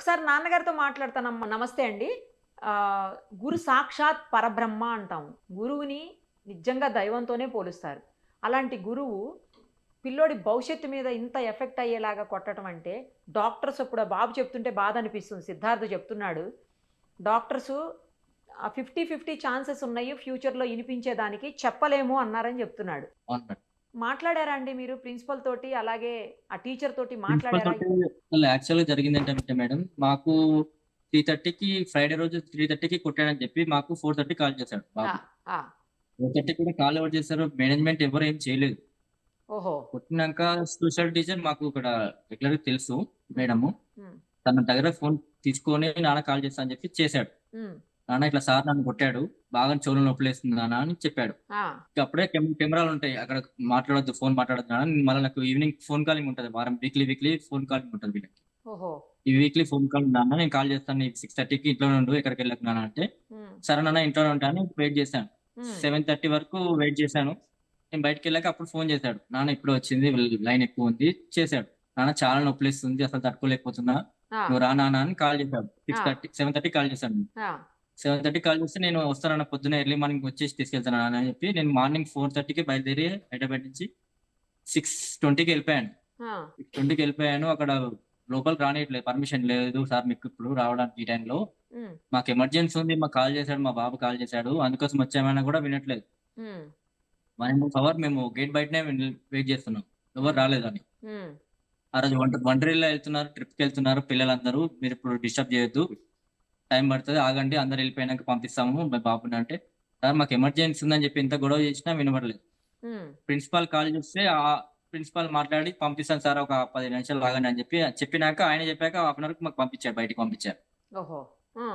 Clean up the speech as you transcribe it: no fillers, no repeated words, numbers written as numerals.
ఒకసారి నాన్నగారితో మాట్లాడతానమ్మా. నమస్తే అండి. గురు సాక్షాత్ పరబ్రహ్మ అంటాం. గురువుని నిజంగా దైవంతోనే పోలుస్తారు. అలాంటి గురువు పిల్లోడి భవిష్యత్తు మీద ఇంత ఎఫెక్ట్ అయ్యేలాగా కొట్టటం అంటే, డాక్టర్స్ ఇప్పుడు ఆ బాబు చెప్తుంటే బాధ అనిపిస్తుంది. సిద్ధార్థ్ చెప్తున్నాడు. డాక్టర్సు 50, 50 ఛాన్సెస్ ఉన్నాయి ఫ్యూచర్‌లో ఇనిపించేదానికి చెప్పలేము అన్నారని చెప్తున్నాడు. అవును మేడం. మాట్లాడారా అండి మీరు ప్రిన్సిపల్ తోటి? అలాగే ఆ టీచర్ తోటి ప్రిన్సిపల్ మాట్లాడారా? తోటి అసలు యాక్చువల్‌గా జరిగిందేంటంటే మేడం, మాకు 3:30కి ఫ్రైడే రోజు 3:30కి కొట్టాడని చెప్పి మాకు 4:30కి కాల్ చేసాడు ఆ! బాబు. ఆ! 4:30కి కూడా కాల్ ఎవరు చేసారు? మేనేజ్‌మెంట్ ఎవరు ఏం చేయలేదు. ఓహో! కొట్టినంక స్పెషల్ టీచర్ మాకు ఇక్కడ రెగ్యులర్‌గా తెలుసు హ్మ్. మేడము. హ్మ్. తన దగ్గర ఫోన్ తీసుకొని నాన్న కాల్ చేస్తా అని చెప్పి చేసాడు. హ్మ్. నాన్న ఇట్లా సార్ నన్ను కొట్టాడు. బాగా చెవులో నొప్పులేస్తుంది నాన్న అని చెప్పాడు. ఆ! ఇక అప్పుడే కెమెరాలుంటాయి. అక్కడ మాట్లాడొద్దు, ఫోన్ మాట్లాడొద్దు నాన్న. మళ్ళా నాకు ఈవినింగ్ ఫోన్ కాలింగ్ ఉంటది. వారం వీక్లీ ఫోన్ కాలింగ్ ఉంటది వీళ్ళకి. ఓహో! ఈ వీక్లీ ఫోన్ కాల్ నాన్న నేను కాల్ చేస్తాను నీకు 6:30కి ఇంట్లోనే ఉండు ఎక్కడికెళ్ళకు నాన్న అంటే, హ్మ్. సరే నాన్న ఇంట్లోనే ఉంటా అని వెయిట్ చేశాను. హ్మ్. 7:30 వరకు వెయిట్ చేశాను. నేను బయటికెళ్ళాక అప్పుడు ఫోన్ చేశాడు. నాన్న ఇప్పుడే వచ్చింది లైన్ ఎక్కువుంది చేశాడు. నాన్న చాలా నొప్పులేస్తుంది అసలు తట్టుకోలేకపోతున్నా. ఆ! నువ్వు రా నాన్న అని కాల్ చేశాడు. ఆ! 7:30కి కాల్ చేశాడు. ఆ! 7:30కి కాల్ చేస్తే నేను వస్తానన్న పొద్దున్నే ఎర్లీ మార్నింగ్ వచ్చేసి తీసుకెళ్తాను నాన్న అని చెప్పి నేను మార్నింగ్ 4:30కి బయలుదేరి హైదరాబాద్ నుంచి 6:20కి వెళ్ళిపోయాను. ఆ! 6:20కి వెళ్ళిపోయాను. అక్కడ లోపలికి రానియట్లేదు. పర్మిషన్ లేదు సార్ మీకిప్పుడు రావడానికి ఈ టైంలో. హ్మ్. మాకు ఎమర్జెన్సీ ఉంది. మాకు కాల్ చేసాడు. మా బాబు కాల్ చేసాడు. అందుకోసం వచ్చామన్నా కూడా వినట్లేదు. హ్మ్. 1 అవర్ మేము గేట్ బయటనే వెయిట్ చేస్తున్నాం. ఎవరు హ్మ్. రాలేదని. హ్మ్. ఆ రోజు వండర్‌లా ఎళ్తున్నారు. ట్రిప్‌కెళ్తున్నారు పిల్లలందరూ. మీరిప్పుడు డిస్టర్బ్ చేయొద్దు. టైం పడతది. ఆగండి. అందరూ ఎళ్ళిపోయినాక పంపిస్తాము మా బాబుని అంటే, సార్ మాకు ఎమర్జెన్సీ ఉందని చెప్పి ఎంత గొడవ చేసినా వినపడలేదు. హ్మ్. ప్రిన్సిపల్ కాల్ చేస్తే ప్రిన్సిపల్ మాట్లాడి పంపిస్తాను సార్ ఒక 15 నిమిషాలు ఆగండి అని చెప్పి చెప్పినాక ఆయన చెప్పాక హాఫ్ అన్ అవర్‌కి మాకు పంపించారు. బయటికి పంపించారు. ఓహో! ఆ!